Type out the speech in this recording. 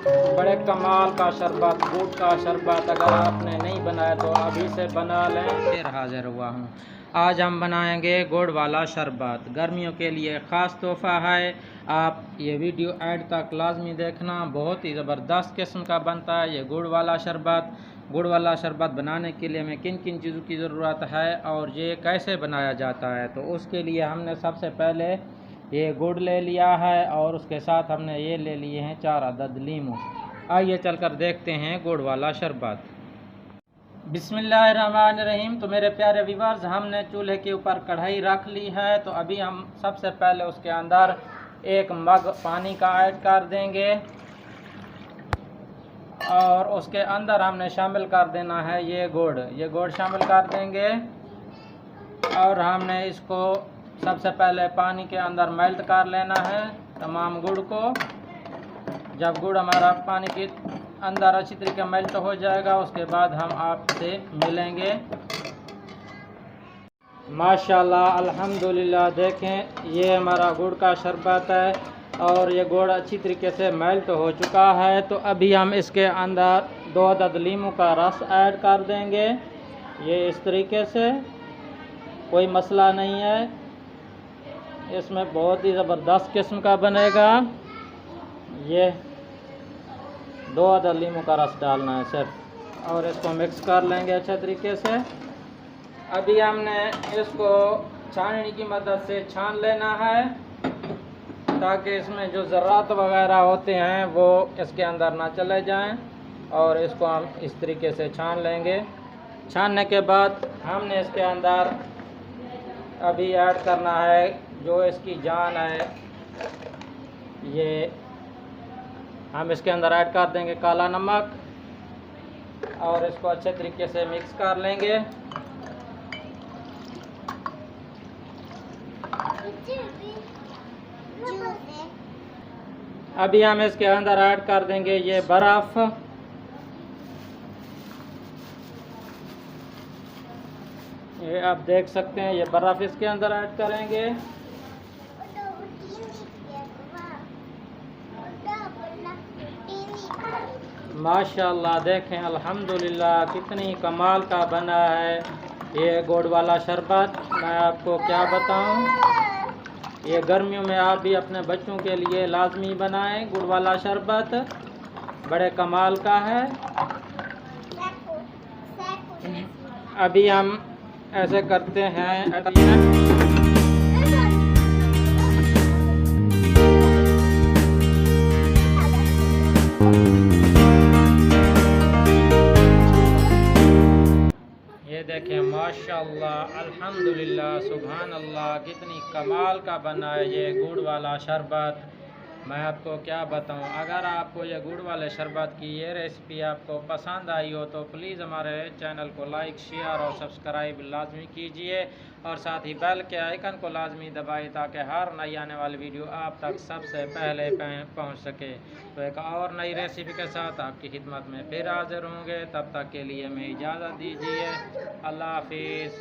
बड़े कमाल का शरबत, गुड़ का शरबत अगर आपने नहीं बनाया तो अभी से बना लें। फिर हाजिर हुआ हूँ। आज हम बनाएंगे गुड़ वाला शरबत। गर्मियों के लिए ख़ास तोहफ़ा है। आप ये वीडियो ऐड तक लाजमी देखना, बहुत ही ज़बरदस्त किस्म का बनता है ये गुड़ वाला शरबत। गुड़ वाला शरबत बनाने के लिए हमें किन किन चीज़ों की ज़रूरत है और ये कैसे बनाया जाता है, तो उसके लिए हमने सबसे पहले ये गुड़ ले लिया है और उसके साथ हमने ये ले लिए हैं 4 अदद लीमू। आइए चलकर देखते हैं गुड़ वाला शरबत। बिस्मिल्लाहिर्रहमानिर्रहीम। तो मेरे प्यारे व्यूअर्स, हमने चूल्हे के ऊपर कढ़ाई रख ली है। तो अभी हम सबसे पहले उसके अंदर 1 मग पानी का ऐड कर देंगे और उसके अंदर हमने शामिल कर देना है ये गुड़ शामिल कर देंगे। और हमने इसको सबसे पहले पानी के अंदर मेल्ट कर लेना है तमाम गुड़ को। जब गुड़ हमारा पानी के अंदर अच्छी तरीके मेल्ट हो जाएगा, उसके बाद हम आपसे मिलेंगे। माशाल्लाह, अल्हम्दुलिल्लाह। देखें, ये हमारा गुड़ का शरबत है और ये गुड़ अच्छी तरीके से मेल्ट हो चुका है। तो अभी हम इसके अंदर 2 अदद लीमू का रस ऐड कर देंगे। ये इस तरीके से, कोई मसला नहीं है, इसमें बहुत ही ज़बरदस्त किस्म का बनेगा। ये 2 अदद लीमू का रस डालना है सिर्फ, और इसको मिक्स कर लेंगे अच्छे तरीके से। अभी हमने इसको छाननी की मदद से छान लेना है ताकि इसमें जो ज़र्रात वगैरह होते हैं वो इसके अंदर ना चले जाएं, और इसको हम इस तरीके से छान लेंगे। छानने के बाद हमने इसके अंदर अभी ऐड करना है जो इसकी जान है, ये हम इसके अंदर ऐड कर देंगे काला नमक और इसको अच्छे तरीके से मिक्स कर लेंगे। अभी हम इसके अंदर ऐड कर देंगे ये बर्फ़। ये आप देख सकते हैं, ये बर्फ़ इसके अंदर ऐड करेंगे। माशाल्लाह, देखें अल्हम्दुलिल्लाह कितनी कमाल का बना है ये गुड़ वाला शरबत। मैं आपको क्या बताऊं, ये गर्मियों में आप भी अपने बच्चों के लिए लाजमी बनाएं। गुड़ वाला शरबत बड़े कमाल का है। अभी हम ऐसे करते हैं, ये देखें माशाल्लाह, अल्हम्दुलिल्लाह, सुभान अल्लाह, कितनी कमाल का बना है ये गुड़ वाला शरबत। मैं आपको क्या बताऊं, अगर आपको ये गुड़ वाले शरबत की ये रेसिपी आपको पसंद आई हो तो प्लीज़ हमारे चैनल को लाइक, शेयर और सब्सक्राइब लाजमी कीजिए, और साथ ही बेल के आइकन को लाजमी दबाइए ताकि हर नई आने वाली वीडियो आप तक सबसे पहले पहुंच सके। तो एक और नई रेसिपी के साथ आपकी खिदमत में फिर हाजिर होंगे। तब तक के लिए हमें इजाज़त दीजिए। अल्लाह हाफिज़।